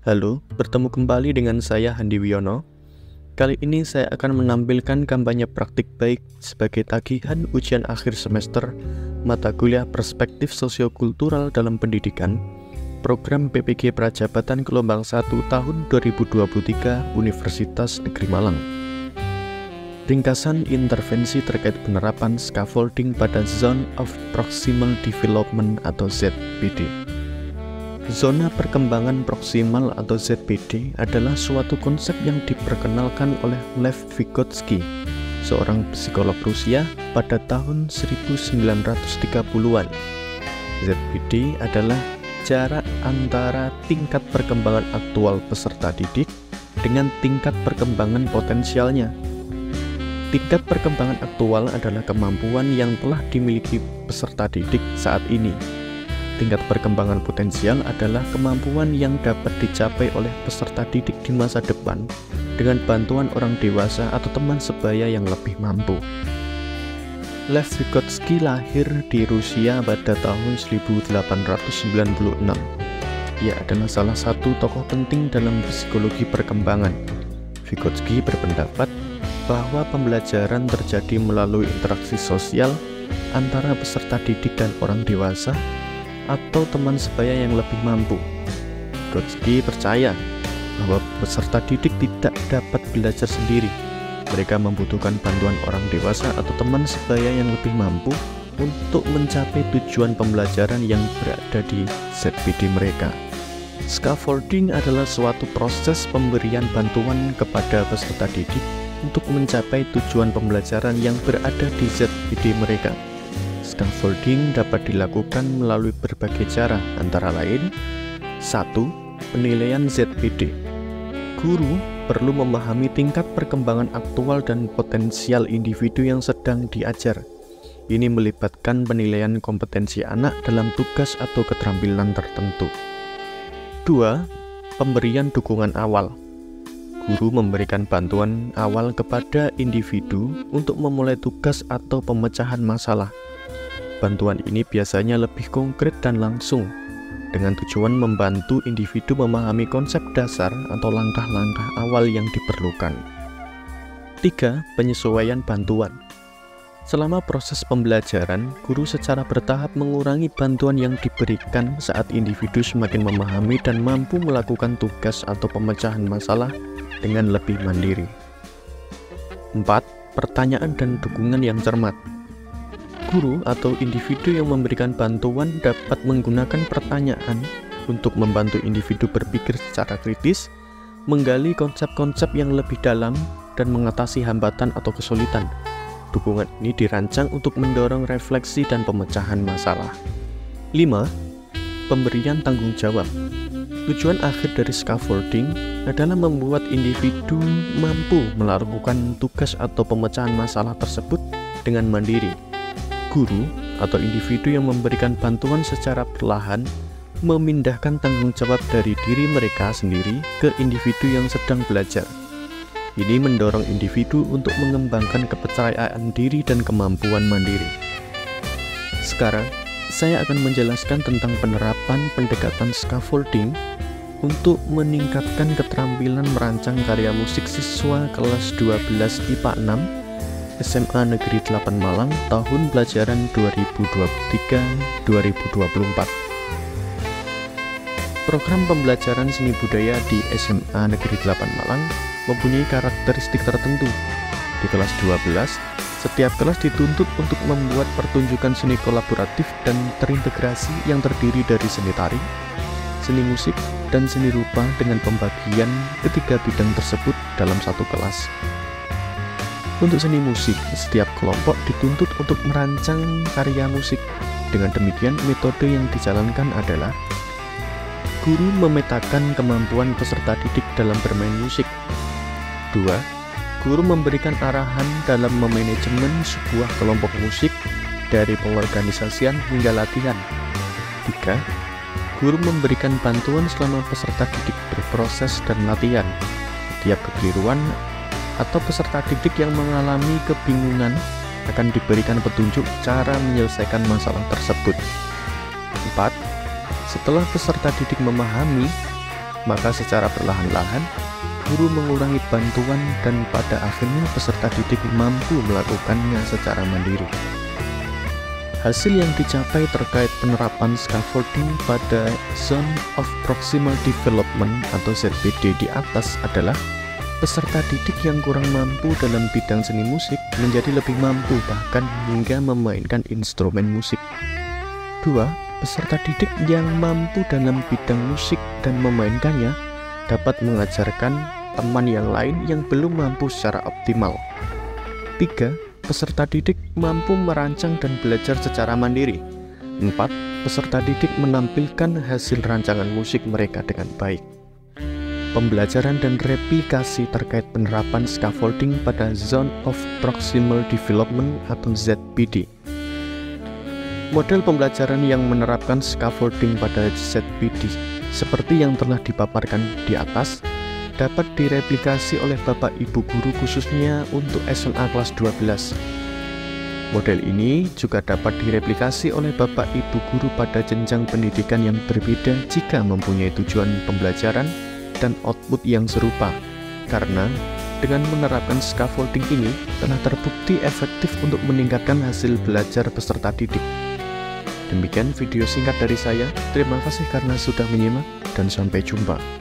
Halo, bertemu kembali dengan saya Handi Wiono. Kali ini saya akan menampilkan kampanye praktik baik sebagai tagihan ujian akhir semester mata kuliah Perspektif Sosiokultural dalam Pendidikan, program PPG Prajabatan Gelombang 1 tahun 2023 Universitas Negeri Malang. Ringkasan intervensi terkait penerapan scaffolding pada Zone of Proximal Development atau ZPD. Zona perkembangan proksimal atau ZPD adalah suatu konsep yang diperkenalkan oleh Lev Vygotsky, seorang psikolog Rusia pada tahun 1930-an. ZPD adalah jarak antara tingkat perkembangan aktual peserta didik dengan tingkat perkembangan potensialnya. Tingkat perkembangan aktual adalah kemampuan yang telah dimiliki peserta didik saat ini. Tingkat perkembangan potensial adalah kemampuan yang dapat dicapai oleh peserta didik di masa depan dengan bantuan orang dewasa atau teman sebaya yang lebih mampu. Lev Vygotsky lahir di Rusia pada tahun 1896. Ia adalah salah satu tokoh penting dalam psikologi perkembangan. Vygotsky berpendapat bahwa pembelajaran terjadi melalui interaksi sosial antara peserta didik dan orang dewasa atau teman sebaya yang lebih mampu. Vygotsky percaya bahwa peserta didik tidak dapat belajar sendiri. Mereka membutuhkan bantuan orang dewasa atau teman sebaya yang lebih mampu untuk mencapai tujuan pembelajaran yang berada di ZPD mereka. Scaffolding adalah suatu proses pemberian bantuan kepada peserta didik untuk mencapai tujuan pembelajaran yang berada di ZPD mereka. Scaffolding dapat dilakukan melalui berbagai cara, antara lain 1. Penilaian ZPD. Guru perlu memahami tingkat perkembangan aktual dan potensial individu yang sedang diajar. Ini melibatkan penilaian kompetensi anak dalam tugas atau keterampilan tertentu. 2. Pemberian dukungan awal. Guru memberikan bantuan awal kepada individu untuk memulai tugas atau pemecahan masalah. Bantuan ini biasanya lebih konkret dan langsung, dengan tujuan membantu individu memahami konsep dasar atau langkah-langkah awal yang diperlukan. 3. Penyesuaian bantuan. Selama proses pembelajaran, guru secara bertahap mengurangi bantuan yang diberikan saat individu semakin memahami dan mampu melakukan tugas atau pemecahan masalah dengan lebih mandiri. 4. Pertanyaan dan dukungan yang cermat. Guru atau individu yang memberikan bantuan dapat menggunakan pertanyaan untuk membantu individu berpikir secara kritis, menggali konsep-konsep yang lebih dalam, dan mengatasi hambatan atau kesulitan. Dukungan ini dirancang untuk mendorong refleksi dan pemecahan masalah. 5. Pemberian tanggung jawab. Tujuan akhir dari scaffolding adalah membuat individu mampu melakukan tugas atau pemecahan masalah tersebut dengan mandiri. Guru atau individu yang memberikan bantuan secara perlahan memindahkan tanggung jawab dari diri mereka sendiri ke individu yang sedang belajar. Ini mendorong individu untuk mengembangkan kepercayaan diri dan kemampuan mandiri. Sekarang, saya akan menjelaskan tentang penerapan pendekatan scaffolding untuk meningkatkan keterampilan merancang karya musik siswa kelas 12 IPA 6 SMA Negeri 8 Malang tahun pelajaran 2023-2024. Program pembelajaran seni budaya di SMA Negeri 8 Malang mempunyai karakteristik tertentu. Di kelas 12, setiap kelas dituntut untuk membuat pertunjukan seni kolaboratif dan terintegrasi yang terdiri dari seni tari, seni musik, dan seni rupa dengan pembagian ketiga bidang tersebut dalam satu kelas. Untuk seni musik, setiap kelompok dituntut untuk merancang karya musik. Dengan demikian, metode yang dijalankan adalah guru memetakan kemampuan peserta didik dalam bermain musik. 2. Guru memberikan arahan dalam memanajemen sebuah kelompok musik dari pengorganisasian hingga latihan. 3. Guru memberikan bantuan selama peserta didik berproses dan latihan. Setiap kekeliruan atau peserta didik yang mengalami kebingungan akan diberikan petunjuk cara menyelesaikan masalah tersebut. 4. Setelah peserta didik memahami, maka secara perlahan-lahan guru mengurangi bantuan dan pada akhirnya peserta didik mampu melakukannya secara mandiri. Hasil yang dicapai terkait penerapan scaffolding pada Zone of Proximal Development atau ZPD di atas adalah peserta didik yang kurang mampu dalam bidang seni musik menjadi lebih mampu bahkan hingga memainkan instrumen musik. 2. Peserta didik yang mampu dalam bidang musik dan memainkannya dapat mengajarkan teman yang lain yang belum mampu secara optimal. 3. Peserta didik mampu merancang dan belajar secara mandiri. 4. Peserta didik menampilkan hasil rancangan musik mereka dengan baik. Pembelajaran dan replikasi terkait penerapan scaffolding pada Zone of Proximal Development atau ZPD. Model pembelajaran yang menerapkan scaffolding pada ZPD seperti yang telah dipaparkan di atas dapat direplikasi oleh Bapak Ibu guru khususnya untuk SMA kelas 12. Model ini juga dapat direplikasi oleh Bapak Ibu guru pada jenjang pendidikan yang berbeda jika mempunyai tujuan pembelajaran dan output yang serupa, karena dengan menerapkan scaffolding ini telah terbukti efektif untuk meningkatkan hasil belajar peserta didik. Demikian video singkat dari saya. Terima kasih karena sudah menyimak dan sampai jumpa.